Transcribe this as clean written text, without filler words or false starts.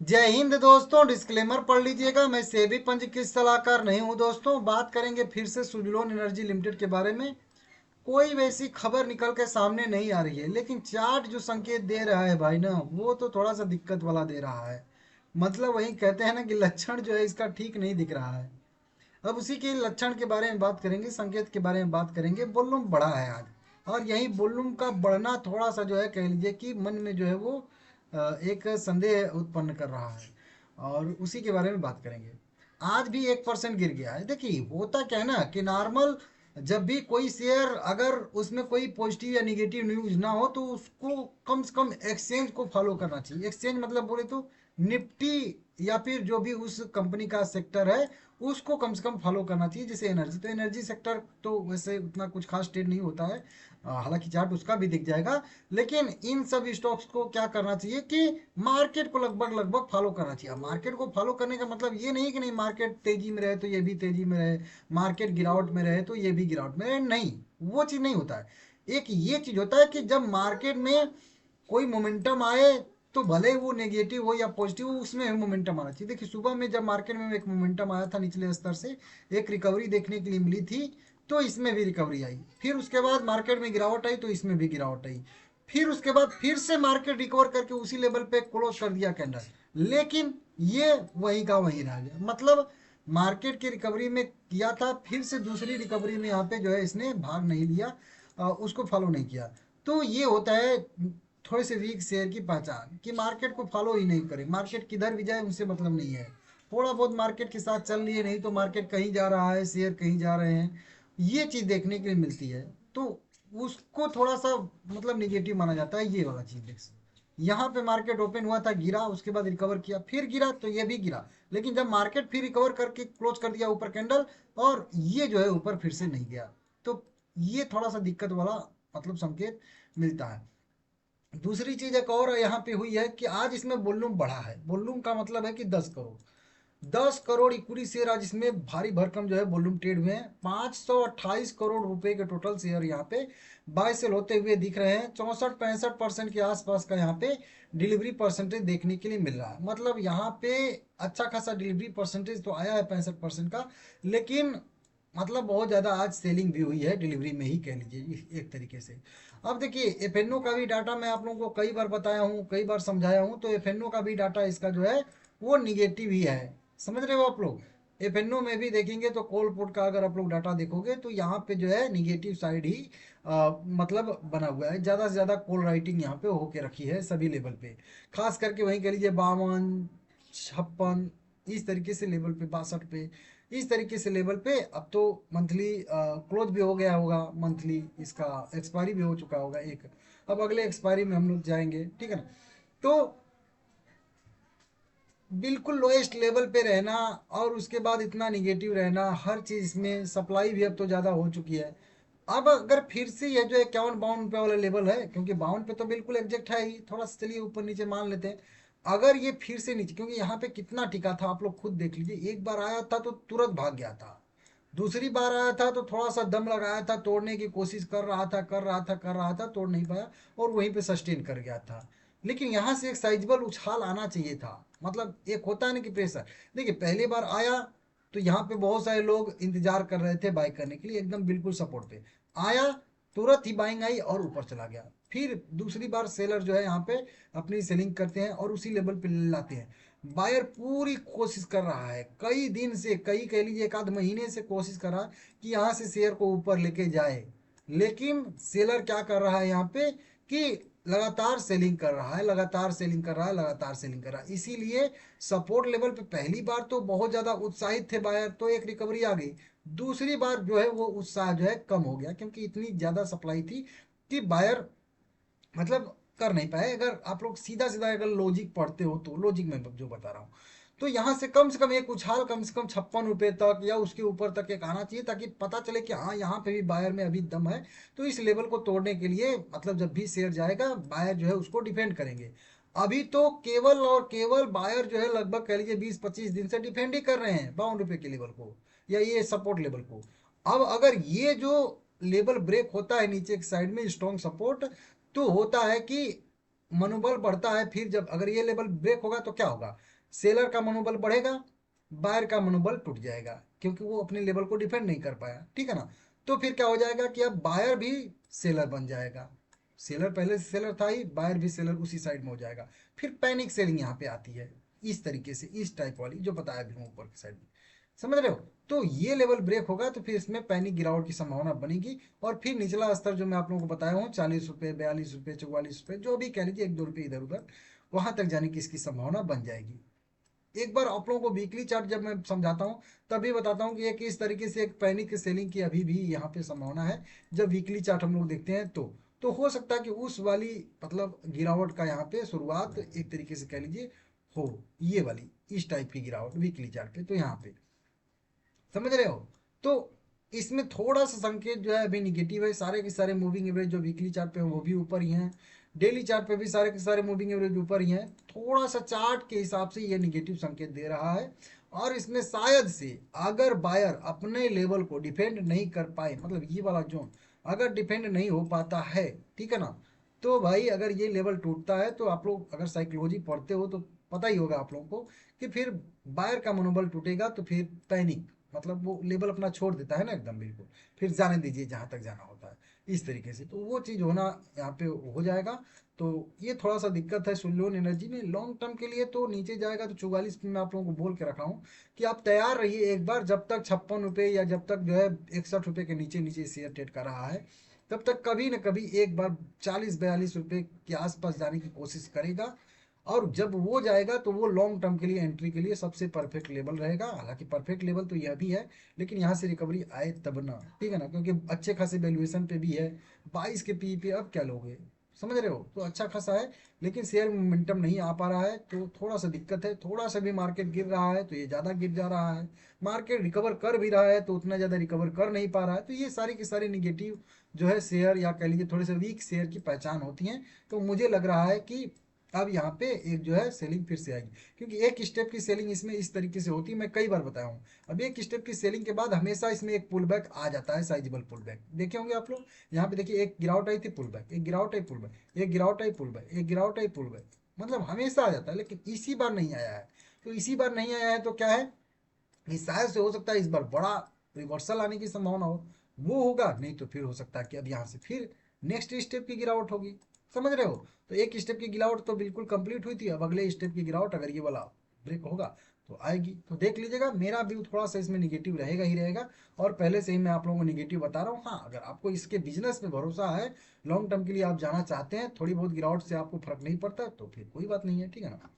जय हिंद दोस्तों। डिस्क्लेमर पढ़ लीजिएगा, मैं सेबी पंजीकृत सलाहकार नहीं हूं। दोस्तों बात करेंगे फिर से सुजलोन एनर्जी लिमिटेड के बारे में। कोई वैसी खबर निकल के सामने नहीं आ रही है, लेकिन चार्ट जो संकेत दे रहा है भाई ना, वो तो थोड़ा सा दिक्कत वाला दे रहा है। मतलब वही कहते हैं ना कि लक्षण जो है इसका ठीक नहीं दिख रहा है। अब उसी के लक्षण के बारे में बात करेंगे, संकेत के बारे में बात करेंगे। वॉल्यूम बढ़ा है आज, और यही वॉल्यूम का बढ़ना थोड़ा सा जो है कह लीजिए कि मन में जो है वो एक संदेह उत्पन्न कर रहा है, और उसी के बारे में बात करेंगे। आज भी 1% गिर गया है। देखिए होता क्या है ना कि नॉर्मल जब भी कोई शेयर अगर उसमें कोई पॉजिटिव या निगेटिव न्यूज ना हो तो उसको कम से कम एक्सचेंज को फॉलो करना चाहिए। एक्सचेंज मतलब बोले तो निफ्टी या फिर जो भी उस कंपनी का सेक्टर है उसको कम से कम फॉलो करना चाहिए। जैसे एनर्जी, तो एनर्जी सेक्टर तो वैसे उतना कुछ खास ट्रेड नहीं होता है, हालांकि चार्ट उसका भी दिख जाएगा। लेकिन इन सब स्टॉक्स को क्या करना चाहिए कि मार्केट को लगभग लगभग फॉलो करना चाहिए। मार्केट को फॉलो करने का मतलब ये नहीं कि नहीं मार्केट तेजी में रहे तो ये भी तेजी में रहे, मार्केट गिरावट में रहे तो ये भी गिरावट में रहे, नहीं। वो चीज़ नहीं होता है। एक ये चीज़ होता है कि जब मार्केट में कोई मोमेंटम आए, तो भले वो नेगेटिव हो या पॉजिटिव हो, उसमें मोमेंटम आना चाहिए। देखिए सुबह में जब मार्केट में एक मोमेंटम आया था निचले स्तर से, एक रिकवरी देखने के लिए मिली थी, तो इसमें भी रिकवरी आई। फिर उसके बाद मार्केट में गिरावट आई तो इसमें भी गिरावट आई। फिर उसके बाद फिर से मार्केट रिकवर करके उसी लेवल पे क्लोज कर दिया कैंडल, लेकिन ये वही का वही रह गया। मतलब मार्केट की रिकवरी में किया था, फिर से दूसरी रिकवरी में यहाँ पे जो है इसने भाग नहीं लिया, उसको फॉलो नहीं किया। तो ये होता है थोड़े से वीक शेयर की पहचान, कि मार्केट को फॉलो ही नहीं करे। मार्केट किधर भी जाए उनसे मतलब नहीं है, थोड़ा बहुत मार्केट के साथ चल लिए, नहीं तो मार्केट कहीं जा रहा है, शेयर कहीं जा रहे हैं, ये चीज़ देखने के लिए मिलती है। तो उसको थोड़ा सा मतलब निगेटिव माना जाता है, ये वाला चीज़ देख। यहाँ पे मार्केट ओपन हुआ था, गिरा, उसके बाद रिकवर किया, फिर गिरा तो ये भी गिरा। लेकिन जब मार्केट फिर रिकवर करके क्लोज कर दिया ऊपर कैंडल, और ये जो है ऊपर फिर से नहीं गया, तो ये थोड़ा सा दिक्कत वाला मतलब संकेत मिलता है। दूसरी चीज एक और यहाँ पे हुई है कि आज इसमें वॉल्यूम बढ़ा है। वॉल्यूम का मतलब है कि 10 करोड़, 10 करोड़ इक्विटी शेयर आज इसमें भारी भरकम जो है वॉल्यूम ट्रेड हुए हैं। 528 करोड़ रुपए के टोटल शेयर यहाँ पे बाय सेल होते हुए दिख रहे हैं। 64-65% के आसपास का यहाँ पे डिलीवरी परसेंटेज देखने के लिए मिल रहा है। मतलब यहाँ पे अच्छा खासा डिलीवरी परसेंटेज तो आया है 65% का, लेकिन मतलब बहुत ज़्यादा आज सेलिंग भी हुई है डिलीवरी में ही कह लीजिए एक तरीके से। अब देखिए एफएनओ का भी डाटा मैं आप लोगों को कई बार बताया हूँ, कई बार समझाया हूँ, तो एफएनओ का भी डाटा इसका जो है वो निगेटिव ही है। समझ रहे हो आप लोग? एफएनओ में भी देखेंगे तो कोल पोर्ट का अगर आप लोग डाटा देखोगे तो यहाँ पे जो है निगेटिव साइड ही मतलब बना हुआ है। ज़्यादा से ज़्यादा कॉल राइटिंग यहाँ पे होके रखी है सभी लेवल पे, खास करके वहीं कह लीजिए 52, 56, इस तरीके से लेवल पे, 62 पे, इस तरीके से लेवल पे। अब तो मंथली क्लोज भी हो गया होगा, मंथली इसका एक्सपायरी भी हो चुका होगा एक। अब अगले एक्सपायरी में हम लोग जाएंगे, ठीक है ना। तो बिल्कुल लोएस्ट लेवल पे रहना, और उसके बाद इतना निगेटिव रहना, हर चीज़ में सप्लाई भी अब तो ज़्यादा हो चुकी है। अब अगर फिर से ये जो 51-52 रुपये वाला लेवल है, क्योंकि 52 पे तो बिल्कुल एग्जैक्ट है ही, थोड़ा सा चलिए ऊपर नीचे मान लेते हैं। अगर ये फिर से नीचे, क्योंकि यहाँ पे कितना टिका था आप लोग खुद देख लीजिए, एक बार आया था तो तुरंत भाग गया था, दूसरी बार आया था तो थोड़ा सा दम लगाया था, तोड़ने की कोशिश कर रहा था, कर रहा था, तोड़ नहीं पाया, और वहीं पे सस्टेन कर गया था। लेकिन यहाँ से एक साइजेबल उछाल आना चाहिए था। मतलब एक होता है ना कि प्रेशर। देखिए पहली बार आया तो यहाँ पे बहुत सारे लोग इंतजार कर रहे थे बाई करने के लिए, एकदम बिल्कुल सपोर्ट पे आया, तुरंत ही बाइंग आई और ऊपर चला गया। फिर दूसरी बार सेलर जो है यहाँ पे अपनी सेलिंग करते हैं और उसी लेवल पे लाते हैं। बायर पूरी कोशिश कर रहा है, कई दिन से, कई कह लीजिए एक आध महीने से कोशिश कर रहा है कि यहाँ से शेयर को ऊपर लेके जाए। लेकिन सेलर क्या कर रहा है यहाँ पे कि लगातार सेलिंग कर रहा है, लगातार सेलिंग कर रहा है, लगातार सेलिंग कर रहा है। इसीलिए सपोर्ट लेवल पे पहली बार तो बहुत ज़्यादा उत्साहित थे बायर, तो एक रिकवरी आ गई। दूसरी बार जो है वो उत्साह जो है कम हो गया, क्योंकि इतनी ज़्यादा सप्लाई थी कि बायर मतलब कर नहीं पाए। अगर आप लोग सीधा सीधा अगर लॉजिक पढ़ते हो तो, लॉजिक में जो बता रहा हूँ, तो यहाँ से कम एक उछाल कम से कम 56 रुपये तक या उसके ऊपर तक एक आना चाहिए, ताकि पता चले कि हाँ यहाँ पे भी बायर में अभी दम है। तो इस लेवल को तोड़ने के लिए मतलब जब भी शेयर जाएगा बायर जो है उसको डिफेंड करेंगे। अभी तो केवल और केवल बायर जो है लगभग कह लीजिए 20-25 दिन से डिफेंड ही कर रहे हैं 52 रुपये के लेवल को, या ये सपोर्ट लेवल को। अब अगर ये जो लेवल ब्रेक होता है नीचे की साइड में स्ट्रॉन्ग सपोर्ट, तो होता है कि मनोबल बढ़ता है, फिर जब अगर ये लेवल ब्रेक होगा तो क्या होगा, सेलर का मनोबल बढ़ेगा, बायर का मनोबल टूट जाएगा, क्योंकि वो अपने लेवल को डिफेंड नहीं कर पाया, ठीक है ना। तो फिर क्या हो जाएगा कि अब बायर भी सेलर बन जाएगा, सेलर पहले से सेलर था ही, बायर भी सेलर उसी साइड में हो जाएगा। फिर पैनिक सेलिंग यहाँ पे आती है, इस तरीके से, इस टाइप वाली जो बताया भी हूँ ऊपर की साइड में, समझ रहे हो। तो ये लेवल ब्रेक होगा तो फिर इसमें पैनिक गिरावट की संभावना बनेगी, और फिर निचला स्तर जो मैं आप लोगों को बताया हूँ 40 रुपये, 42 रुपये, 44 रुपये, जो भी कह लीजिए 1-2 रुपये इधर उधर, वहां तक जाने की इसकी संभावना बन जाएगी। एक बार आप लोगों को वीकली चार्ट जब मैं समझाता हूँ तभी बताता हूँ कि एक इस तरीके से एक पैनिक सेलिंग की अभी भी यहाँ पे संभावना है, जब वीकली चार्ट हम लोग देखते हैं तो हो सकता है कि उस वाली मतलब गिरावट का यहाँ पे शुरुआत एक तरीके से कह लीजिए हो, ये वाली इस टाइप की गिरावट वीकली चार्ट पे, तो यहाँ पे समझ रहे हो। तो इसमें थोड़ा सा संकेत जो है अभी निगेटिव है, सारे के सारे मूविंग एवरेज जो वीकली चार्ट पे है वो भी ऊपर ही हैं, डेली चार्ट पे भी सारे के सारे मूविंग एवरेज ऊपर ही हैं, थोड़ा सा चार्ट के हिसाब से ये निगेटिव संकेत दे रहा है। और इसमें शायद से अगर बायर अपने लेवल को डिफेंड नहीं कर पाए, मतलब ये वाला जोन अगर डिफेंड नहीं हो पाता है, ठीक है ना, तो भाई अगर ये लेवल टूटता है तो आप लोग अगर साइकोलॉजी पढ़ते हो तो पता ही होगा आप लोगों को कि फिर बायर का मनोबल टूटेगा, तो फिर पैनिक, मतलब वो लेवल अपना छोड़ देता है ना एकदम बिल्कुल, फिर जाने दीजिए जहां तक जाना होता है, इस तरीके से तो वो चीज़ होना यहाँ पे हो जाएगा। तो ये थोड़ा सा दिक्कत है सुलोन एनर्जी में, लॉन्ग टर्म के लिए तो नीचे जाएगा तो 44 में मैं आप लोगों को बोल के रखा हूँ कि आप तैयार रहिए एक बार, जब तक 56 रुपये या जब तक जो है 61 रुपये के नीचे नीचे शेयर ट्रेड कर रहा है, तब तक कभी न कभी एक बार 40-42 रुपये के आसपास जाने की कोशिश करेगा। और जब वो जाएगा तो वो लॉन्ग टर्म के लिए एंट्री के लिए सबसे परफेक्ट लेवल रहेगा, हालांकि परफेक्ट लेवल तो यह भी है, लेकिन यहाँ से रिकवरी आए तब ना, ठीक है ना, क्योंकि अच्छे खासे वैल्यूएशन पे भी है, 22 के पी पे अब क्या लोगे, समझ रहे हो, तो अच्छा खासा है, लेकिन शेयर मोमेंटम नहीं आ पा रहा है, तो थोड़ा सा दिक्कत है, थोड़ा सा भी मार्केट गिर रहा है तो ये ज़्यादा गिर जा रहा है, मार्केट रिकवर कर भी रहा है तो उतना ज़्यादा रिकवर कर नहीं पा रहा है, तो ये सारी की सारी निगेटिव जो है शेयर या कह लीजिए थोड़े से वीक शेयर की पहचान होती हैं। तो मुझे लग रहा है कि अब यहाँ पे एक जो है सेलिंग फिर से आएगी, क्योंकि एक स्टेप की सेलिंग इसमें इस तरीके से होती है, मैं कई बार बताया हूँ। अब एक स्टेप की सेलिंग के बाद हमेशा इसमें एक पुल बैक आ जाता है, साइजेबल पुल बैक देखे होंगे आप लोग, यहाँ पे देखिए एक गिरावट आई थी पुल बैक, एक गिरावट आई पुल बैक, एक गिरावट आई पुल बैक, एक गिरावट आई पुल बैक, मतलब हमेशा आ जाता है, लेकिन इसी बार नहीं आया है। तो इसी बार नहीं आया है तो क्या है कि शायद से हो सकता है इस बार बड़ा रिवर्सल आने की संभावना हो, वो होगा, नहीं तो फिर हो सकता है कि अब यहाँ से फिर नेक्स्ट स्टेप की गिरावट होगी, समझ रहे हो। तो एक स्टेप की गिरावट तो बिल्कुल कंप्लीट हुई थी, अब अगले स्टेप की गिरावट अगर ये वाला ब्रेक होगा तो आएगी, तो देख लीजिएगा, मेरा व्यू थोड़ा सा इसमें निगेटिव रहेगा ही रहेगा, और पहले से ही मैं आप लोगों को निगेटिव बता रहा हूँ। हाँ, अगर आपको इसके बिजनेस में भरोसा है, लॉन्ग टर्म के लिए आप जाना चाहते हैं, थोड़ी बहुत गिरावट से आपको फर्क नहीं पड़ता तो फिर कोई बात नहीं है, ठीक है ना।